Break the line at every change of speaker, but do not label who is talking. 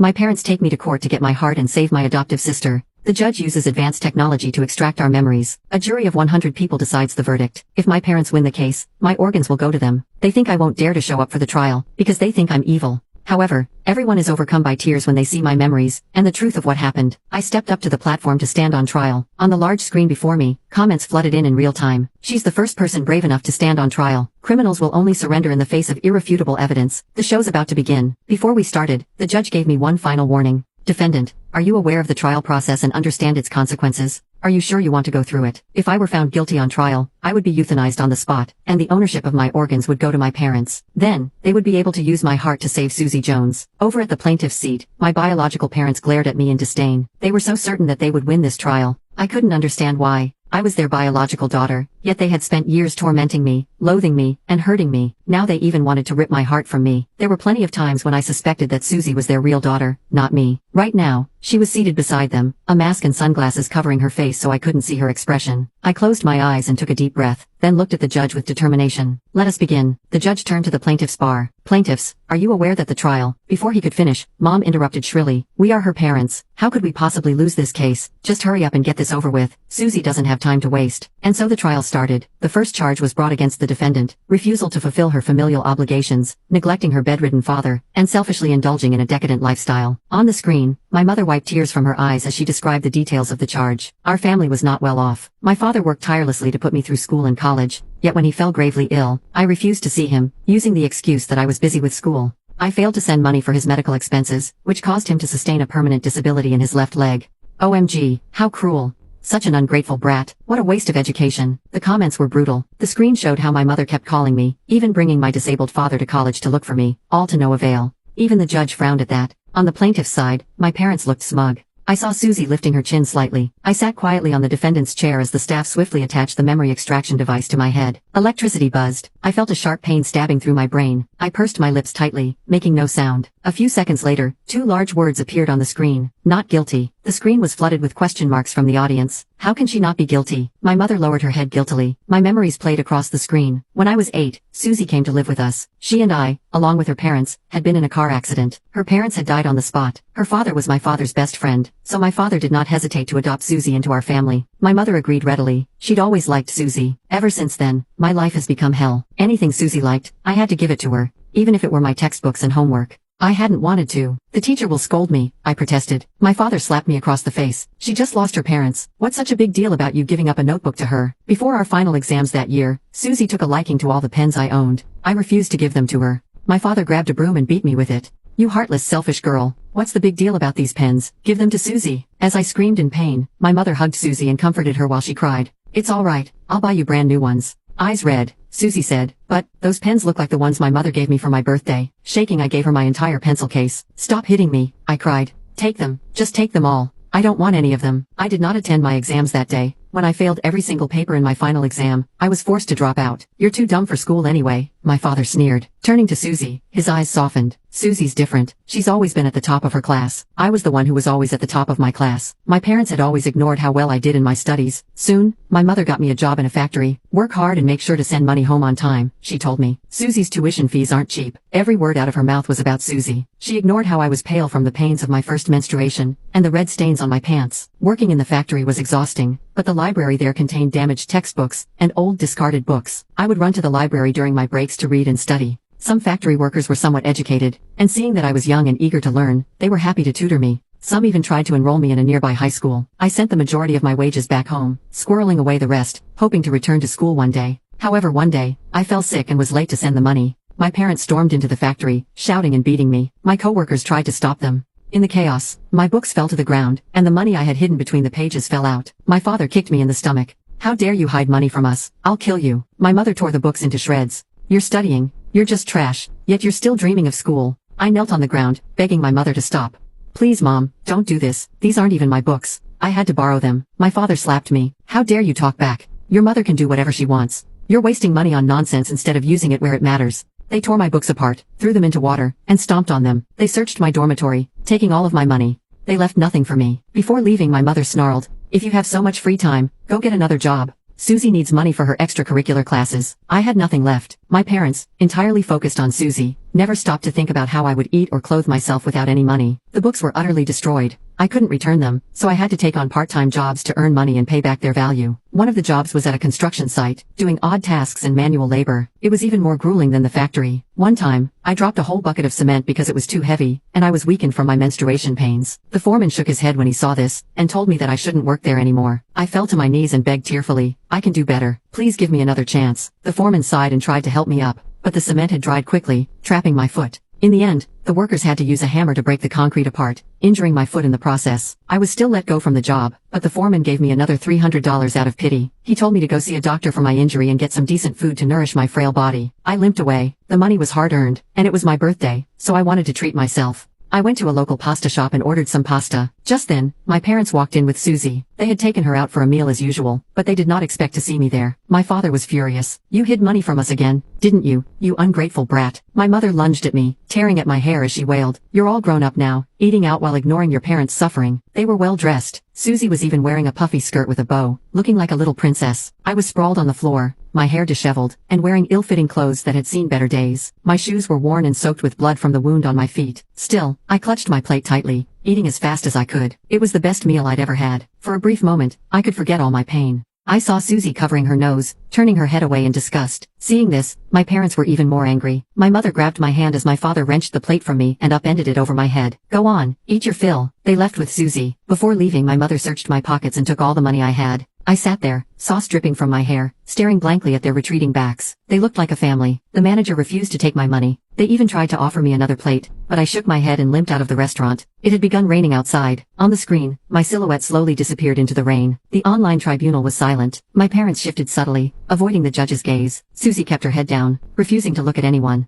My parents take me to court to get my heart and save my adoptive sister. The judge uses advanced technology to extract our memories. A jury of 100 people decides the verdict. If my parents win the case, my organs will go to them. They think I won't dare to show up for the trial, because they think I'm evil. However, everyone is overcome by tears when they see my memories, and the truth of what happened. I stepped up to the platform to stand on trial. On the large screen before me, comments flooded in real time. She's the first person brave enough to stand on trial. Criminals will only surrender in the face of irrefutable evidence. The show's about to begin. Before we started, the judge gave me one final warning. Defendant, are you aware of the trial process and understand its consequences? Are you sure you want to go through it? If I were found guilty on trial, I would be euthanized on the spot, and the ownership of my organs would go to my parents. Then, they would be able to use my heart to save Susie Jones. Over at the plaintiff's seat, my biological parents glared at me in disdain. They were so certain that they would win this trial. I couldn't understand why. I was their biological daughter, yet they had spent years tormenting me, loathing me, and hurting me. Now they even wanted to rip my heart from me. There were plenty of times when I suspected that Susie was their real daughter, not me. Right now, she was seated beside them, a mask and sunglasses covering her face so I couldn't see her expression. I closed my eyes and took a deep breath, then looked at the judge with determination. Let us begin. The judge turned to the plaintiff's bar. Plaintiffs, are you aware that the trial— Before he could finish, Mom interrupted shrilly. We are her parents. How could we possibly lose this case? Just hurry up and get this over with. Susie doesn't have time to waste. And so the trial started. The first charge was brought against the defendant: refusal to fulfill her familial obligations, neglecting her bedridden father, and selfishly indulging in a decadent lifestyle. On the screen, my mother wiped tears from her eyes as she described the details of the charge. Our family was not well off. My father worked tirelessly to put me through school and college, yet when he fell gravely ill, I refused to see him, using the excuse that I was busy with school. I failed to send money for his medical expenses, which caused him to sustain a permanent disability in his left leg. OMG, how cruel. Such an ungrateful brat. What a waste of education. The comments were brutal. The screen showed how my mother kept calling me, even bringing my disabled father to college to look for me, all to no avail. Even the judge frowned at that. On the plaintiff's side, my parents looked smug. I saw Susie lifting her chin slightly. I sat quietly on the defendant's chair as the staff swiftly attached the memory extraction device to my head. Electricity buzzed. I felt a sharp pain stabbing through my brain. I pursed my lips tightly, making no sound. A few seconds later, two large words appeared on the screen. Not guilty. The screen was flooded with question marks from the audience. How can she not be guilty? My mother lowered her head guiltily. My memories played across the screen. When I was 8, Susie came to live with us. She and I, along with her parents, had been in a car accident. Her parents had died on the spot. Her father was my father's best friend, so my father did not hesitate to adopt Susie into our family. My mother agreed readily. She'd always liked Susie. Ever since then, my life has become hell. Anything Susie liked, I had to give it to her, even if it were my textbooks and homework. I hadn't wanted to. The teacher will scold me, I protested. My father slapped me across the face. She just lost her parents. What's such a big deal about you giving up a notebook to her? Before our final exams that year, Susie took a liking to all the pens I owned. I refused to give them to her. My father grabbed a broom and beat me with it. You heartless, selfish girl. What's the big deal about these pens? Give them to Susie. As I screamed in pain, my mother hugged Susie and comforted her while she cried. It's all right. I'll buy you brand new ones. Eyes red, Susie said, but those pens look like the ones my mother gave me for my birthday. Shaking, I gave her my entire pencil case. Stop hitting me, I cried. Take them. Just take them all. I don't want any of them. I did not attend my exams that day. When I failed every single paper in my final exam, I was forced to drop out. You're too dumb for school anyway, my father sneered. Turning to Susie, his eyes softened. Susie's different. She's always been at the top of her class. I was the one who was always at the top of my class. My parents had always ignored how well I did in my studies. Soon, my mother got me a job in a factory. Work hard and make sure to send money home on time, she told me. Susie's tuition fees aren't cheap. Every word out of her mouth was about Susie. She ignored how I was pale from the pains of my first menstruation, and the red stains on my pants. Working in the factory was exhausting, but the library there contained damaged textbooks and old discarded books. I would run to the library during my breaks to read and study. Some factory workers were somewhat educated, and seeing that I was young and eager to learn, they were happy to tutor me. Some even tried to enroll me in a nearby high school. I sent the majority of my wages back home, squirreling away the rest, hoping to return to school one day. However, one day, I fell sick and was late to send the money. My parents stormed into the factory, shouting and beating me. My coworkers tried to stop them. In the chaos, my books fell to the ground, and the money I had hidden between the pages fell out. My father kicked me in the stomach. How dare you hide money from us? I'll kill you. My mother tore the books into shreds. You're studying. You're just trash. Yet you're still dreaming of school. I knelt on the ground, begging my mother to stop. Please, Mom, don't do this. These aren't even my books. I had to borrow them. My father slapped me. How dare you talk back? Your mother can do whatever she wants. You're wasting money on nonsense instead of using it where it matters. They tore my books apart, threw them into water, and stomped on them. They searched my dormitory, taking all of my money. They left nothing for me. Before leaving, my mother snarled, "If you have so much free time, go get another job. Susie needs money for her extracurricular classes." I had nothing left. My parents, entirely focused on Susie, never stopped to think about how I would eat or clothe myself without any money. The books were utterly destroyed. I couldn't return them, so I had to take on part-time jobs to earn money and pay back their value. One of the jobs was at a construction site, doing odd tasks and manual labor. It was even more grueling than the factory. One time, I dropped a whole bucket of cement because it was too heavy, and I was weakened from my menstruation pains. The foreman shook his head when he saw this, and told me that I shouldn't work there anymore. I fell to my knees and begged tearfully, "I can do better. Please give me another chance." The foreman sighed and tried to help me up, but the cement had dried quickly, trapping my foot. In the end, the workers had to use a hammer to break the concrete apart, injuring my foot in the process. I was still let go from the job, but the foreman gave me another $300 out of pity. He told me to go see a doctor for my injury and get some decent food to nourish my frail body. I limped away. The money was hard-earned, and it was my birthday, so I wanted to treat myself. I went to a local pasta shop and ordered some pasta. Just then, my parents walked in with Susie. They had taken her out for a meal as usual, but they did not expect to see me there. My father was furious. "You hid money from us again, didn't you, you ungrateful brat?" My mother lunged at me, tearing at my hair as she wailed, "You're all grown up now, eating out while ignoring your parents' suffering." They were well dressed. Susie was even wearing a puffy skirt with a bow, looking like a little princess. I was sprawled on the floor, my hair disheveled, and wearing ill-fitting clothes that had seen better days. My shoes were worn and soaked with blood from the wound on my feet. Still, I clutched my plate tightly, eating as fast as I could. It was the best meal I'd ever had. For a brief moment, I could forget all my pain. I saw Susie covering her nose, turning her head away in disgust. Seeing this, my parents were even more angry. My mother grabbed my hand as my father wrenched the plate from me and upended it over my head. "Go on, eat your fill." They left with Susie. Before leaving, my mother searched my pockets and took all the money I had. I sat there, sauce dripping from my hair, staring blankly at their retreating backs. They looked like a family. The manager refused to take my money. They even tried to offer me another plate, but I shook my head and limped out of the restaurant. It had begun raining outside. On the screen, my silhouette slowly disappeared into the rain. The online tribunal was silent. My parents shifted subtly, avoiding the judge's gaze. Susie kept her head down, refusing to look at anyone.